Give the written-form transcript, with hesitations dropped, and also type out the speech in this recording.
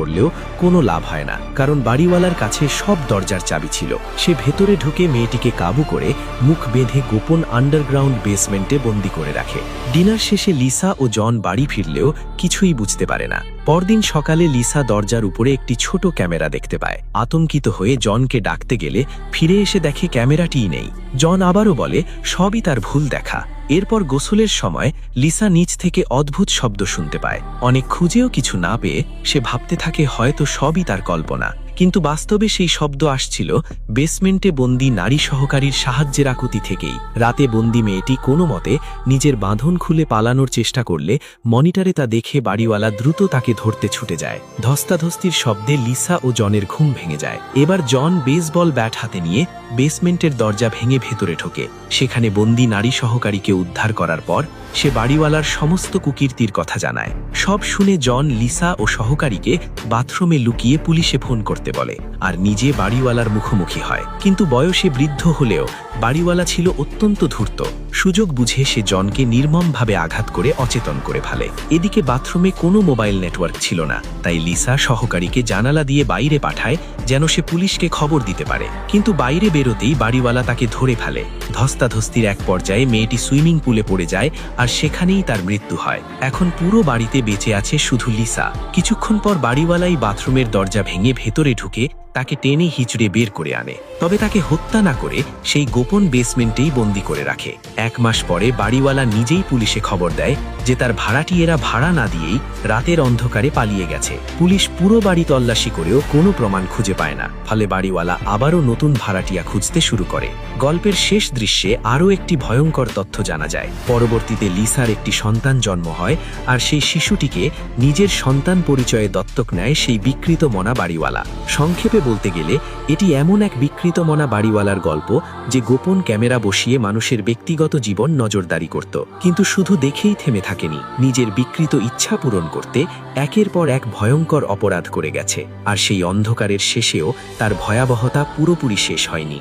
করলেও কোনো লাভ হয় না, কারণ বাড়িওয়ালার কাছে সব দরজার চাবি ছিল। সে ভেতরে ঢুকে মেয়েটিকে কাবু করে মুখ বেঁধে গোপন আন্ডারগ্রাউন্ড বেসমেন্টে বন্দি করে রাখে। ডিনার শেষে লিসা ও জন বাড়ি ফিরলেও কিছুই বুঝতে পারে না। পরদিন সকালে লিসা দরজার উপরে একটি ছোট ক্যামেরা দেখতে পায়। আতঙ্কিত হয়ে জনকে ডাকতে গেলে ফিরে এসে দেখে ক্যামেরাটিই নেই। জন আবারও বলে সবই তার ভুল দেখা। এরপর গোসলের সময় লিসা নিচ থেকে অদ্ভুত শব্দ শুনতে পায়। অনেক খুঁজেও কিছু না পেয়ে সে ভাবতে থাকে হয়তো সবই তার কল্পনা, কিন্তু বাস্তবে সেই শব্দ আসছিল বেসমেন্টে বন্দি নারী সহকারীর সাহায্যের আকুতি থেকেই। রাতে বন্দি মেয়েটি কোনো মতে নিজের বাঁধন খুলে পালানোর চেষ্টা করলে মনিটরে তা দেখে বাড়িওয়ালা দ্রুত তাকে ধরতে ছুটে যায়। ধস্তাধস্তির শব্দে লিসা ও জনের ঘুম ভেঙে যায়। এবার জন বেসবল ব্যাট হাতে নিয়ে বেসমেন্টের দরজা ভেঙে ভেতরে ঢোকে। সেখানে বন্দি নারী সহকারীকে উদ্ধার করার পর সে বাড়িওয়ালার সমস্ত কুকীর্তির কথা জানায়। সব শুনে জন লিসা ও সহকারীকে বাথরুমে লুকিয়ে পুলিশে ফোন করতে বলে আর নিজে বাড়িওয়ালার মুখোমুখি হয়। কিন্তু বয়সে বৃদ্ধ হলেও বাড়িওয়ালা ছিল অত্যন্ত ধূর্ত। সুযোগ বুঝে সে জনকে নির্মমভাবে আঘাত করে অচেতন করে ফেলে। এদিকে বাথরুমে কোনো মোবাইল নেটওয়ার্ক ছিল না, তাই লিসা সহকারীকে জানালা দিয়ে বাইরে পাঠায় যেন সে পুলিশকে খবর দিতে পারে। কিন্তু বাইরে বেরোতেই বাড়িওয়ালা তাকে ধরে ফেলে। ধস্তাধস্তির এক পর্যায়ে মেয়েটি সুইমিং পুলে পড়ে যায় আর সেখানেই তার মৃত্যু হয়। এখন পুরো বাড়িতে বেঁচে আছে শুধু লিসা। কিছুক্ষণ পর বাড়িওয়ালাই বাথরুমের দরজা ভেঙে ভেতরে ঢুকে তাকে টেনে হিচড়ে বের করে আনে, তবে তাকে হত্যা না করে সেই গোপন বেসমেন্টেই বন্দি করে রাখে। 1 মাস পরে বাড়িওয়ালা নিজেই পুলিশে খবর দেয় যে তার ভাড়াটিয়েরা ভাড়া না দিয়েই রাতের অন্ধকারে পালিয়ে গেছে। পুলিশ পুরো বাড়ি তল্লাশি করেও কোনো প্রমাণ খুঁজে পায় না, ফলে বাড়িওয়ালা আবারও নতুন ভাড়াটিয়া খুঁজতে শুরু করে। গল্পের শেষ দৃশ্যে আরও একটি ভয়ঙ্কর তথ্য জানা যায়। পরবর্তীতে লিসার একটি সন্তান জন্ম হয় আর সেই শিশুটিকে নিজের সন্তান পরিচয়ে দত্তক নেয় সেই বিকৃত মনা বাড়িওয়ালা। সংক্ষেপে বলতে গেলে এটি এমন এক বিকৃত মনা বাড়িওয়ালার গল্প যে গোপন ক্যামেরা বসিয়ে মানুষের ব্যক্তিগত জীবন নজরদারি করত, কিন্তু শুধু দেখেই থেমে থাকেনি, নিজের বিকৃত ইচ্ছা পূরণ করতে একের পর এক ভয়ঙ্কর অপরাধ করে গেছে। আর সেই অন্ধকারের শেষেও তার ভয়াবহতা পুরোপুরি শেষ হয়নি।